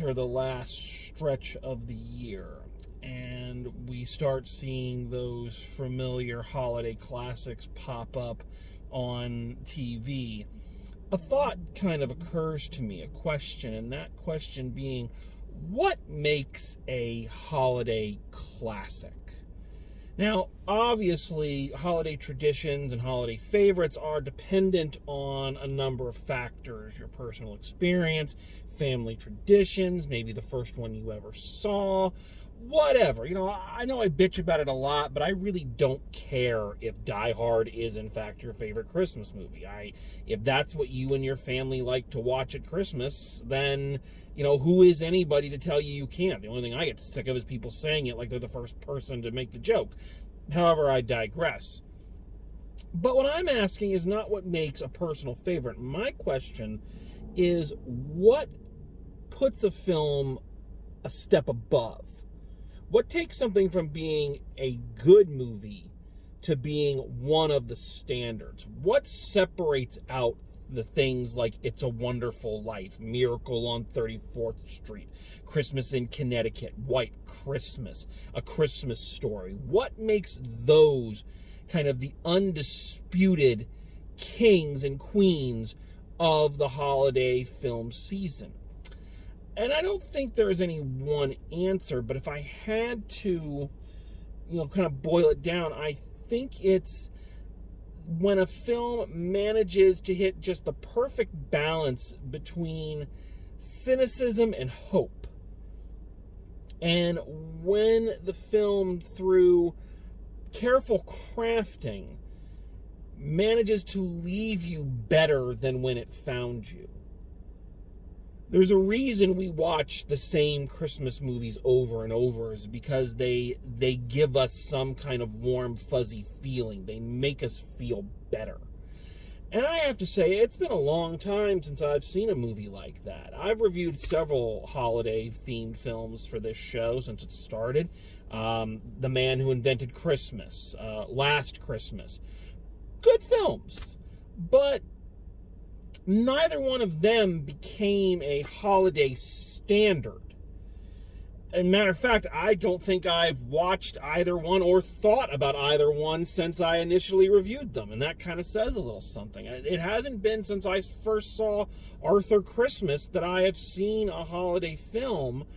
enter the last stretch of the year and we start seeing those familiar holiday classics pop up on TV, a thought kind of occurs to me, a question, and that question being, what makes a holiday classic? Now, obviously, holiday traditions and holiday favorites are dependent on a number of factors: your personal experience, family traditions, maybe the first one you ever saw, whatever. I know I bitch about it a lot, but I really don't care if Die Hard is, in fact, your favorite Christmas movie. If that's what you and your family like to watch at Christmas, then, who is anybody to tell you can't? The only thing I get sick of is people saying it like they're the first person to make the joke. However, I digress. But what I'm asking is not what makes a personal favorite. My question is, what puts a film a step above? What takes something from being a good movie to being one of the standards? What separates out the things like It's a Wonderful Life, Miracle on 34th Street, Christmas in Connecticut, White Christmas, A Christmas Story? What makes those kind of the undisputed kings and queens of the holiday film season? And I don't think there is any one answer, but if I had to, kind of boil it down, I think it's when a film manages to hit just the perfect balance between cynicism and hope. And when the film, through careful crafting, manages to leave you better than when it found you. There's a reason we watch the same Christmas movies over and over, is because they give us some kind of warm, fuzzy feeling. They make us feel better. And I have to say, it's been a long time since I've seen a movie like that. I've reviewed several holiday-themed films for this show since it started. The Man Who Invented Christmas, Last Christmas. Good films, but neither one of them became a holiday standard. As a matter of fact, I don't think I've watched either one or thought about either one since I initially reviewed them, and that kind of says a little something. It hasn't been since I first saw Arthur Christmas that I have seen a holiday film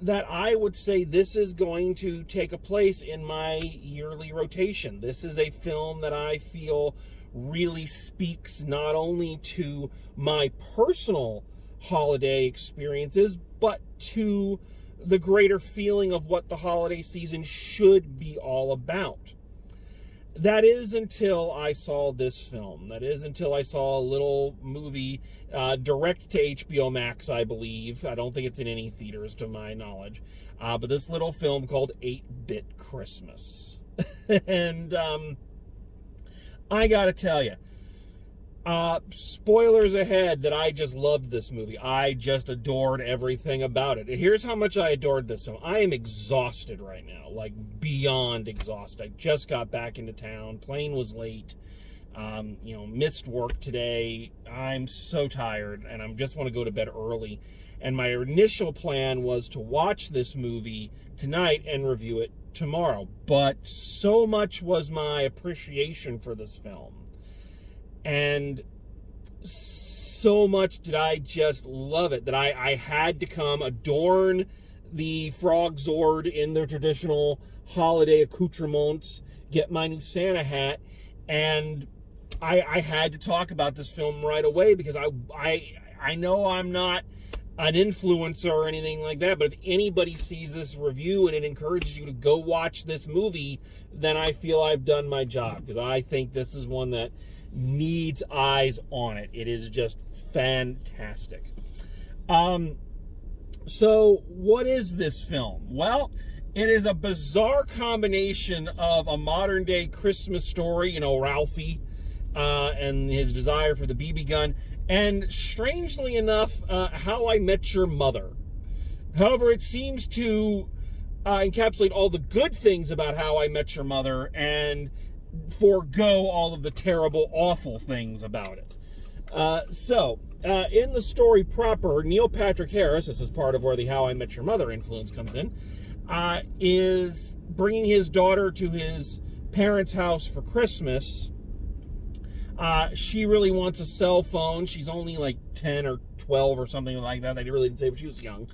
that I would say this is going to take a place in my yearly rotation. This is a film that I feel really speaks not only to my personal holiday experiences, but to the greater feeling of what the holiday season should be all about. That is until I saw this film. That is until I saw a little movie direct to HBO Max, I believe. I don't think it's in any theaters to my knowledge. But this little film called 8-Bit Christmas. And I gotta tell you, spoilers ahead, that I just loved this movie. I just adored everything about it. And here's how much I adored this film. I am exhausted right now, like beyond exhausted. I just got back into town. Plane was late. Missed work today. I'm so tired, and I just want to go to bed early. And my initial plan was to watch this movie tonight and review it tomorrow. But so much was my appreciation for this film, and so much did I just love it, that I had to come adorn the Frog Zord in their traditional holiday accoutrements, get my new Santa hat, and I had to talk about this film right away, because I know I'm not an influencer or anything like that, but if anybody sees this review and it encourages you to go watch this movie, then I feel I've done my job, because I think this is one that needs eyes on it. It is just fantastic. So what is this film? Well, it is a bizarre combination of A Modern Day Christmas Story, Ralphie, and his desire for the BB gun, and strangely enough, How I Met Your Mother. However, it seems to encapsulate all the good things about How I Met Your Mother and forego all of the terrible, awful things about it. In the story proper, Neil Patrick Harris, this is part of where the How I Met Your Mother influence comes in, is bringing his daughter to his parents' house for Christmas. She really wants a cell phone. She's only like 10 or 12 or something like that. They really didn't say, but she was young.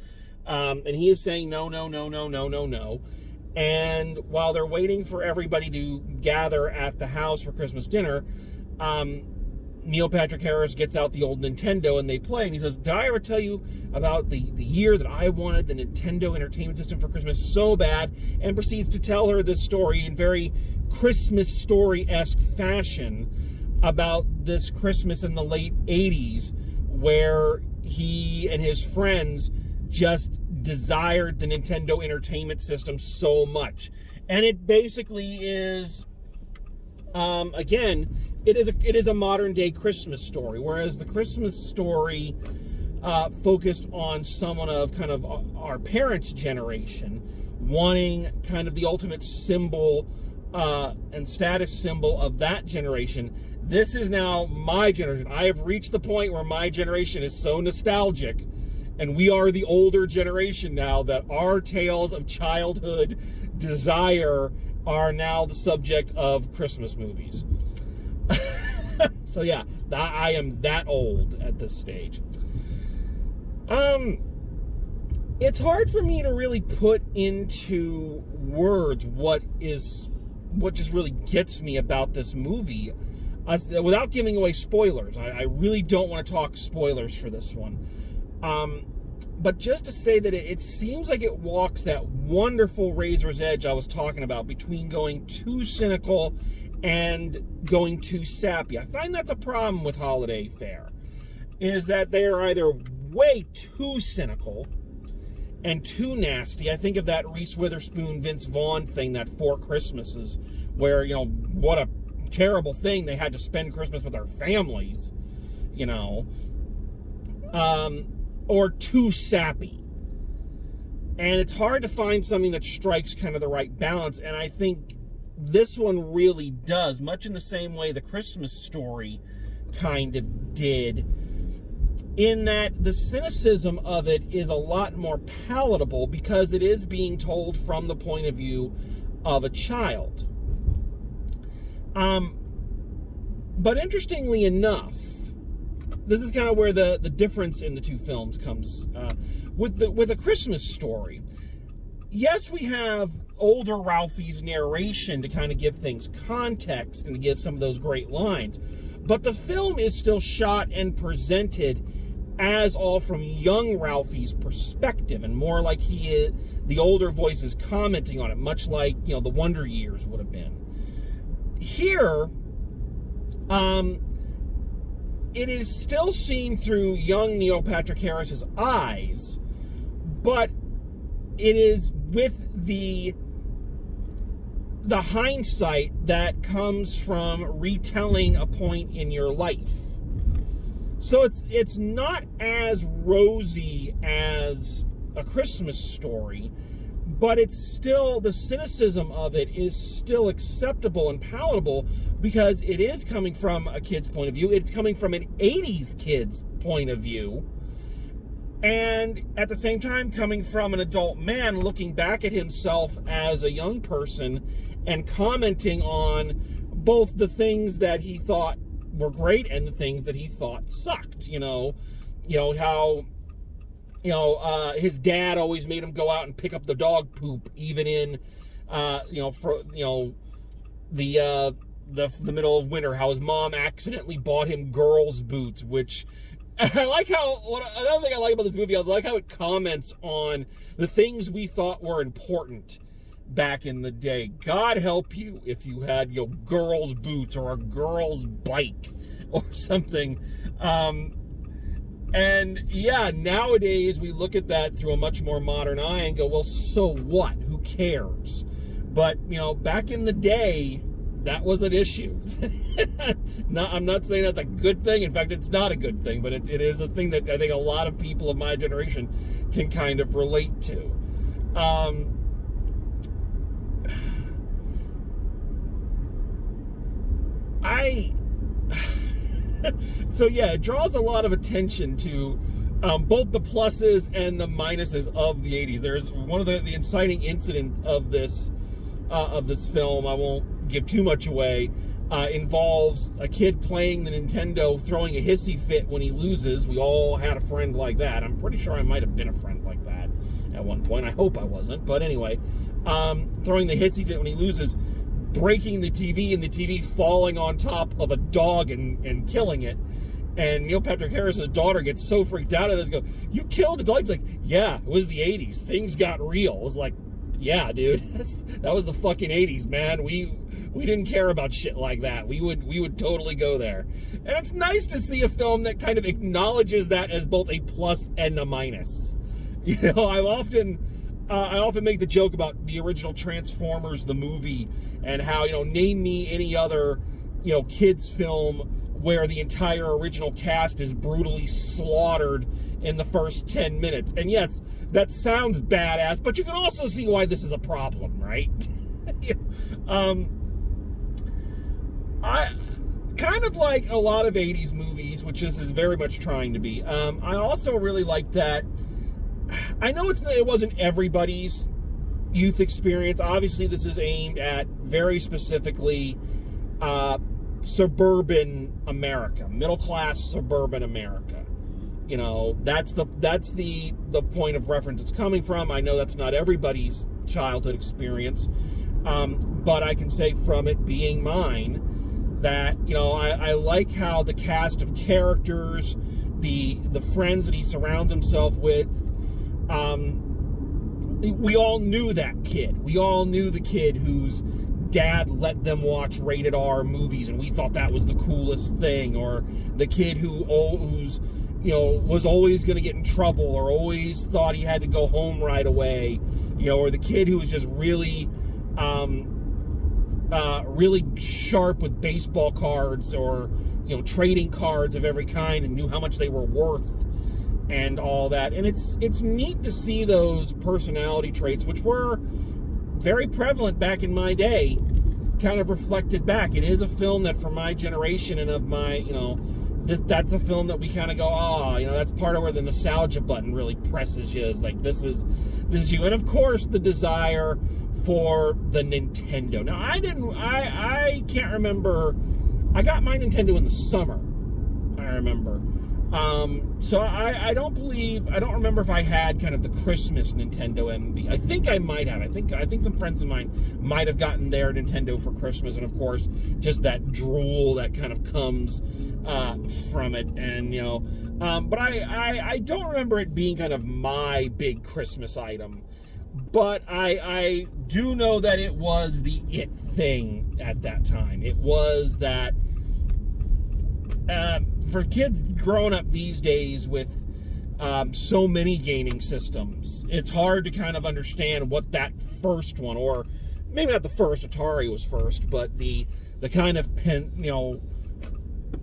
And he is saying no, no, no, no, no, no, no. And while they're waiting for everybody to gather at the house for Christmas dinner, Neil Patrick Harris gets out the old Nintendo and they play. And he says, did I ever tell you about the year that I wanted the Nintendo Entertainment System for Christmas so bad? And proceeds to tell her this story in very Christmas Story-esque fashion about this Christmas in the late 80s where he and his friends just desired the Nintendo Entertainment System so much. And it basically is, again, it is a modern day Christmas story, whereas the Christmas Story focused on someone of kind of our parents' generation wanting kind of the ultimate symbol and status symbol of that generation. This is now my generation. I have reached the point where my generation is so nostalgic, and we are the older generation now, that our tales of childhood desire are now the subject of Christmas movies. So yeah, I am that old at this stage. It's hard for me to really put into words what just really gets me about this movie. Without giving away spoilers, I really don't want to talk spoilers for this one. But just to say that it seems like it walks that wonderful razor's edge I was talking about between going too cynical and going too sappy. I find that's a problem with Holiday Fare, is that they're either way too cynical and too nasty. I think of that Reese Witherspoon, Vince Vaughn thing, that Four Christmases, where, what a terrible thing they had to spend Christmas with their families, or too sappy. And it's hard to find something that strikes kind of the right balance, and I think this one really does, much in the same way the Christmas Story kind of did, in that the cynicism of it is a lot more palatable because it is being told from the point of view of a child. But interestingly enough, this is kind of where the difference in the two films comes. With A Christmas Story, yes, we have older Ralphie's narration to kind of give things context and to give some of those great lines, but the film is still shot and presented as all from young Ralphie's perspective, and more like the older voice is commenting on it, much like, the Wonder Years would have been. Here, it is still seen through young Neil Patrick Harris's eyes, but it is with the hindsight that comes from retelling a point in your life. So it's not as rosy as A Christmas Story, but it's still, the cynicism of it is still acceptable and palatable because it is coming from a kid's point of view. It's coming from an 80s kid's point of view. And at the same time, coming from an adult man looking back at himself as a young person and commenting on both the things that he thought were great and the things that he thought sucked. How his dad always made him go out and pick up the dog poop, even in the middle of winter. How his mom accidentally bought him girls' boots, which I like how, another thing I like about this movie, I like how it comments on the things we thought were important back in the day. God help you if you had, girls' boots or a girl's bike or something. And yeah, nowadays we look at that through a much more modern eye and go, well, so what? Who cares? But, back in the day, that was an issue. I'm not saying that's a good thing. In fact, it's not a good thing, but it is a thing that I think a lot of people of my generation can kind of relate to. So yeah, it draws a lot of attention to both the pluses and the minuses of the 80s. There's one of the inciting incident of this film, I won't give too much away, involves a kid playing the Nintendo, throwing a hissy fit when he loses. We all had a friend like that. I'm pretty sure I might have been a friend like that at one point. I hope I wasn't. But anyway, throwing the hissy fit when he loses, breaking the TV, and the TV falling on top of a dog and killing it. And Neil Patrick Harris's daughter gets so freaked out at this, go, "You killed the dog?" He's like, "Yeah, it was the 80s. Things got real." It was like, yeah, dude, that was the fucking 80s, man. We didn't care about shit like that. We would totally go there. And it's nice to see a film that kind of acknowledges that as both a plus and a minus. You know, I often make the joke about the original Transformers, the movie, and how, you know, name me any other, you know, kids film where the entire original cast is brutally slaughtered in the first 10 minutes. And yes, that sounds badass, but you can also see why this is a problem, right? I kind of like a lot of 80s movies, which this is very much trying to be. I also really like that. I know it wasn't everybody's youth experience. Obviously, this is aimed at very specifically suburban America, middle-class suburban America. You know, that's the point of reference it's coming from. I know that's not everybody's childhood experience, but I can say from it being mine that, you know, I like how the cast of characters, the friends that he surrounds himself with, we all knew that kid. We all knew the kid whose dad let them watch rated R movies, and we thought that was the coolest thing. Or the kid who's, you know, was always going to get in trouble, or always thought he had to go home right away. You know, or the kid who was just really, really sharp with baseball cards, or, you know, trading cards of every kind, and knew how much they were worth and all that. And it's neat to see those personality traits, which were very prevalent back in my day, kind of reflected back. It is a film that, for my generation and of my, you know, that's a film that we kind of go, you know, that's part of where the nostalgia button really presses you. Is like, this is you. And of course, the desire for the Nintendo. Now, I can't remember. I got my Nintendo in the summer, I remember. So I don't remember if I had kind of the Christmas Nintendo MB. I think I might have. I think some friends of mine might have gotten their Nintendo for Christmas, and of course, just that drool that kind of comes from it. And, you know, but I don't remember it being kind of my big Christmas item. But I do know that it was the it thing at that time. It was that, for kids growing up these days with so many gaming systems, it's hard to kind of understand what that first one, or maybe not the first, Atari was first, but the kind of you know,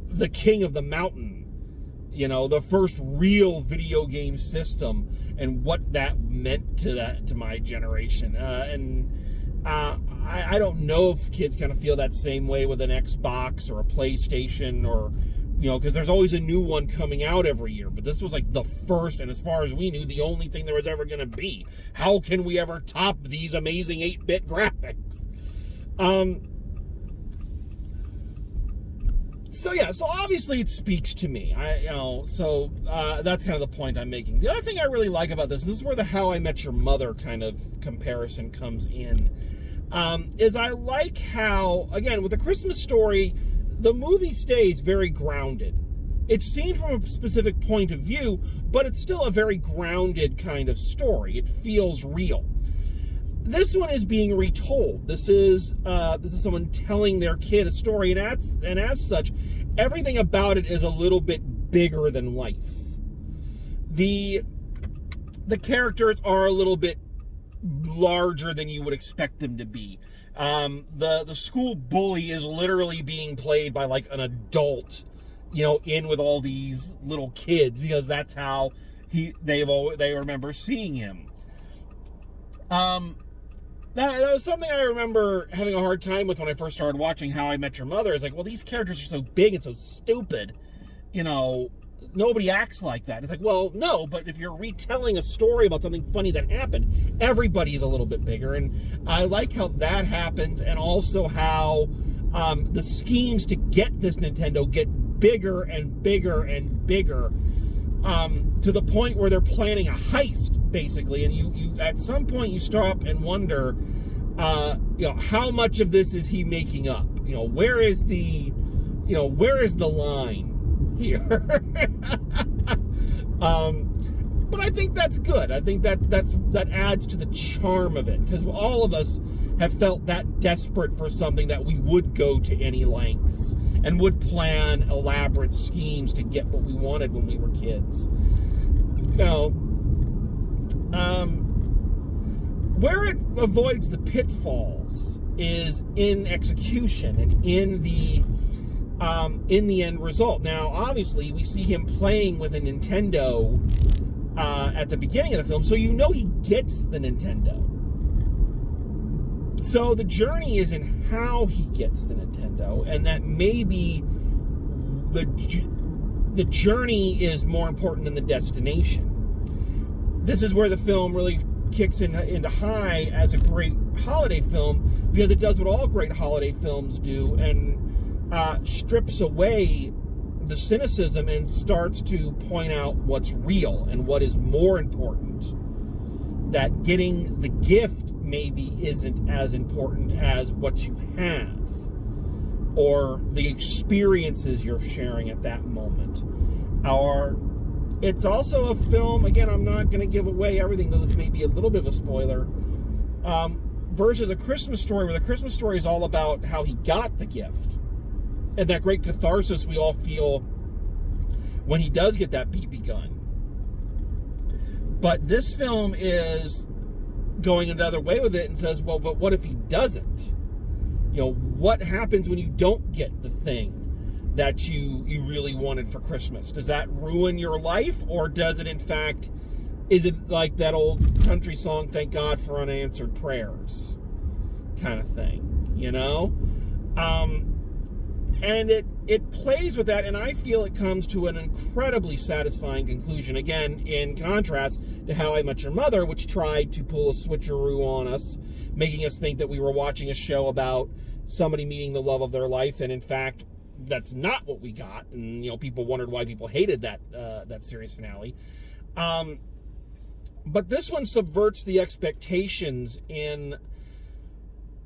the king of the mountain, you know, the first real video game system, and what that meant to my generation. I don't know if kids kind of feel that same way with an Xbox or a PlayStation, or, you know, because there's always a new one coming out every year. But this was like the first, and as far as we knew, the only thing there was ever going to be. How can we ever top these amazing 8-bit graphics? So yeah, so obviously it speaks to me. So that's kind of the point I'm making. The other thing I really like about this is where the How I Met Your Mother kind of comparison comes in. Is I like how, again, with A Christmas Story, the movie stays very grounded. It's seen from a specific point of view, but it's still a very grounded kind of story. It feels real. This one is being retold. This is someone telling their kid a story, and as such, everything about it is a little bit bigger than life. The characters are a little bit larger than you would expect them to be. The school bully is literally being played by like an adult, you know, in with all these little kids, because that's how they remember seeing him. That was something I remember having a hard time with when I first started watching How I Met Your Mother. It's like, well, these characters are so big and so stupid. nobody acts like that. It's like, well, no, but if you're retelling a story about something funny that happened, everybody is a little bit bigger. And I like how that happens, and also how the schemes to get this Nintendo get bigger and bigger and bigger, to the point where they're planning a heist, basically. And you at some point you stop and wonder, how much of this is he making up? Where is the line here? But I think that's good. I think that adds to the charm of it, because all of us have felt that desperate for something that we would go to any lengths and would plan elaborate schemes to get what we wanted when we were kids. Where it avoids the pitfalls is in execution and in the end result. Now, obviously, we see him playing with a Nintendo at the beginning of the film, so he gets the Nintendo. So the journey is in how he gets the Nintendo, and that maybe the journey is more important than the destination. This is where the film really kicks into high as a great holiday film, because it does what all great holiday films do, and strips away the cynicism and starts to point out what's real and what is more important. That getting the gift maybe isn't as important as what you have, or the experiences you're sharing at that moment. Or it's also a film, again, I'm not going to give away everything, though this may be a little bit of a spoiler, versus A Christmas Story, where The Christmas Story is all about how he got the gift, and that great catharsis we all feel when he does get that BB gun. But this film is going another way with it and says, well, but what if he doesn't? What happens when you don't get the thing that you really wanted for Christmas? Does that ruin your life, or does it, in fact, is it like that old country song, Thank God for Unanswered Prayers kind of thing, And it plays with that, and I feel it comes to an incredibly satisfying conclusion. Again, in contrast to How I Met Your Mother, which tried to pull a switcheroo on us, making us think that we were watching a show about somebody meeting the love of their life, and in fact, that's not what we got. And people wondered why people hated that series finale. But this one subverts the expectations in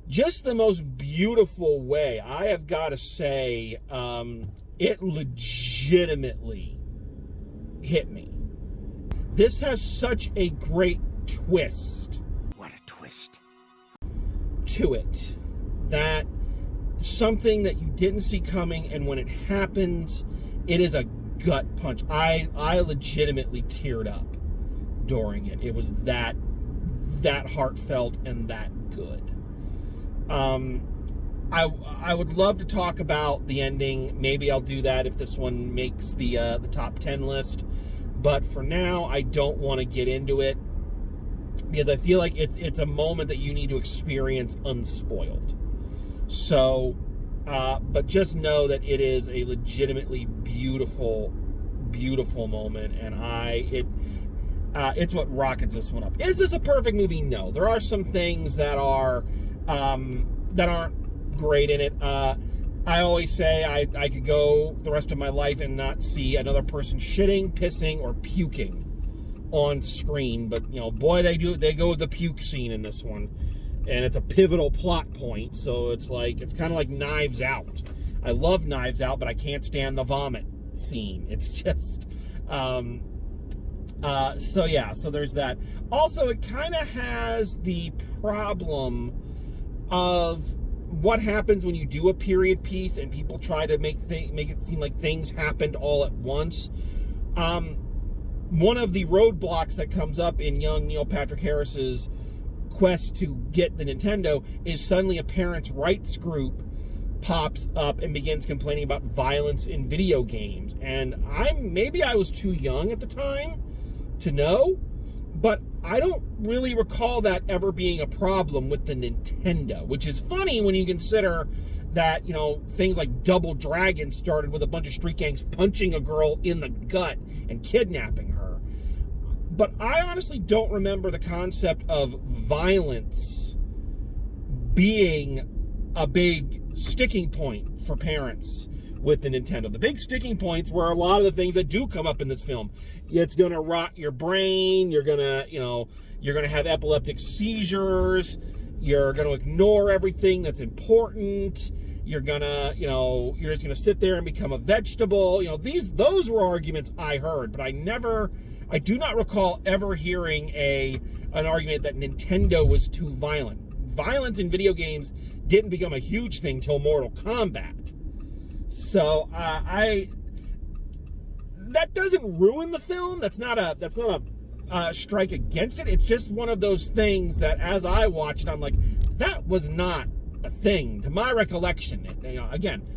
just the most beautiful way. I have got to say, it legitimately hit me. This has such a great twist. What a twist. To it. That something that you didn't see coming, and when it happens, it is a gut punch. I legitimately teared up during it. It was that heartfelt and that good. I would love to talk about the ending. Maybe I'll do that if this one makes the top 10 list. But for now, I don't want to get into it, because I feel like it's a moment that you need to experience unspoiled. So, but just know that it is a legitimately beautiful, beautiful moment, and it's what rockets this one up. Is this a perfect movie? No. There are some things that aren't great in it. I always say I could go the rest of my life and not see another person shitting, pissing, or puking on screen. But, boy, they go with the puke scene in this one. And it's a pivotal plot point, so it's kind of like Knives Out. I love Knives Out, but I can't stand the vomit scene. It's just, so there's that. Also, it kind of has the problem of what happens when you do a period piece and people try to make it seem like things happened all at once. One of the roadblocks that comes up in young Neil Patrick Harris's quest to get the Nintendo is suddenly a parents' rights group pops up and begins complaining about violence in video games. And maybe I was too young at the time to know, but I don't really recall that ever being a problem with the Nintendo, which is funny when you consider that, you know, things like Double Dragon started with a bunch of street gangs punching a girl in the gut and kidnapping her. But I honestly don't remember the concept of violence being a big sticking point for parents with the Nintendo. The big sticking points were a lot of the things that do come up in this film. It's going to rot your brain. You're going to, you know, you're going to have epileptic seizures. You're going to ignore everything that's important. You're going to, you know, you're just going to sit there and become a vegetable. You know, those were arguments I heard, but I do not recall ever hearing an argument that Nintendo was too violent. Violence in video games didn't become a huge thing till Mortal Kombat. So that doesn't ruin the film. That's not a strike against it. It's just one of those things that as I watch it, I'm like, that was not a thing to my recollection. You know, again,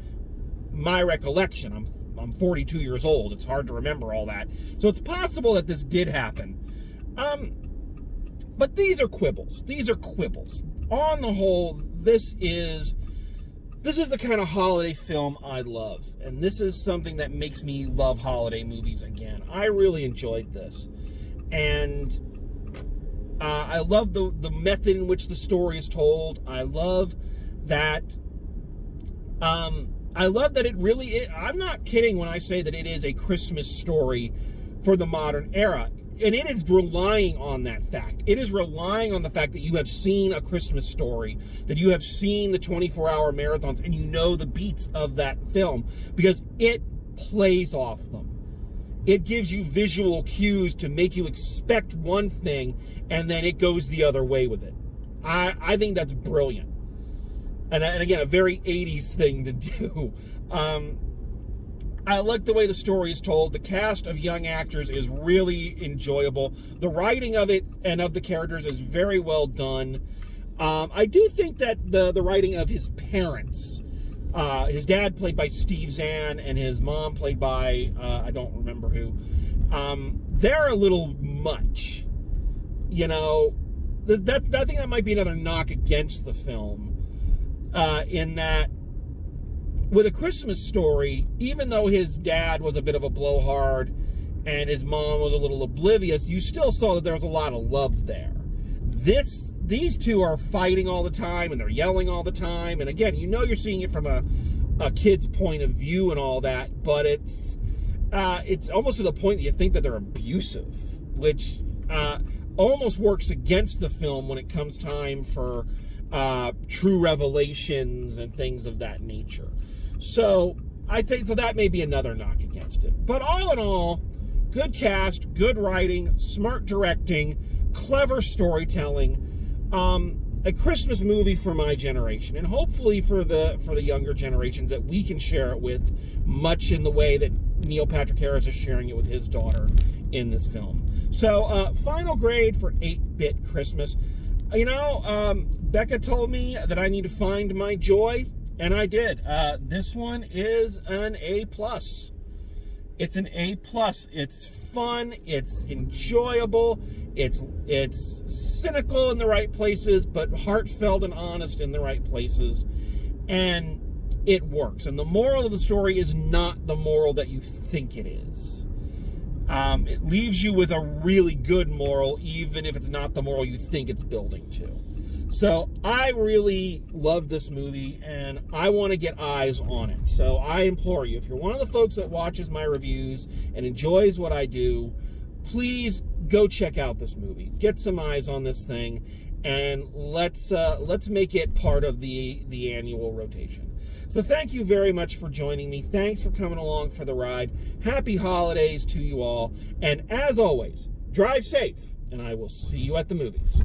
my recollection. I'm 42 years old. It's hard to remember all that. So it's possible that this did happen. But these are quibbles. These are quibbles. On the whole, this is the kind of holiday film I love. And this is something that makes me love holiday movies again. I really enjoyed this. And I love the method in which the story is told. I love that it really is. I'm not kidding when I say that it is a Christmas story for the modern era. And it is relying on that fact. It is relying on the fact that you have seen A Christmas Story, that you have seen the 24-hour marathons, and you know the beats of that film, because it plays off them. It gives you visual cues to make you expect one thing, and then it goes the other way with it. I think that's brilliant. And again, a very 80s thing to do. I like the way the story is told. The cast of young actors is really enjoyable. The writing of it and of the characters is very well done. I do think that the writing of his parents, his dad played by Steve Zahn and his mom played by, I don't remember who, they're a little much. You know, I think that might be another knock against the film, in that with A Christmas Story, even though his dad was a bit of a blowhard and his mom was a little oblivious, you still saw that there was a lot of love there. These two are fighting all the time and they're yelling all the time. And again, you know you're seeing it from a kid's point of view and all that, but it's almost to the point that you think that they're abusive, which almost works against the film when it comes time for true revelations and things of that nature. So I think that may be another knock against it. But all in all, good cast, good writing, smart directing, clever storytelling, a Christmas movie for my generation, and hopefully for the younger generations that we can share it with, much in the way that Neil Patrick Harris is sharing it with his daughter in this film. So final grade for 8-Bit Christmas. You know, Becca told me that I need to find my joy, and I did. This one is an A+. It's an A+. It's fun, it's enjoyable, it's cynical in the right places, but heartfelt and honest in the right places, and it works. And the moral of the story is not the moral that you think it is. It leaves you with a really good moral, even if it's not the moral you think it's building to. So I really love this movie, and I want to get eyes on it. So I implore you, if you're one of the folks that watches my reviews and enjoys what I do, please go check out this movie. Get some eyes on this thing, and let's make it part of the annual rotation. So thank you very much for joining me. Thanks for coming along for the ride. Happy holidays to you all. And as always, drive safe, and I will see you at the movies.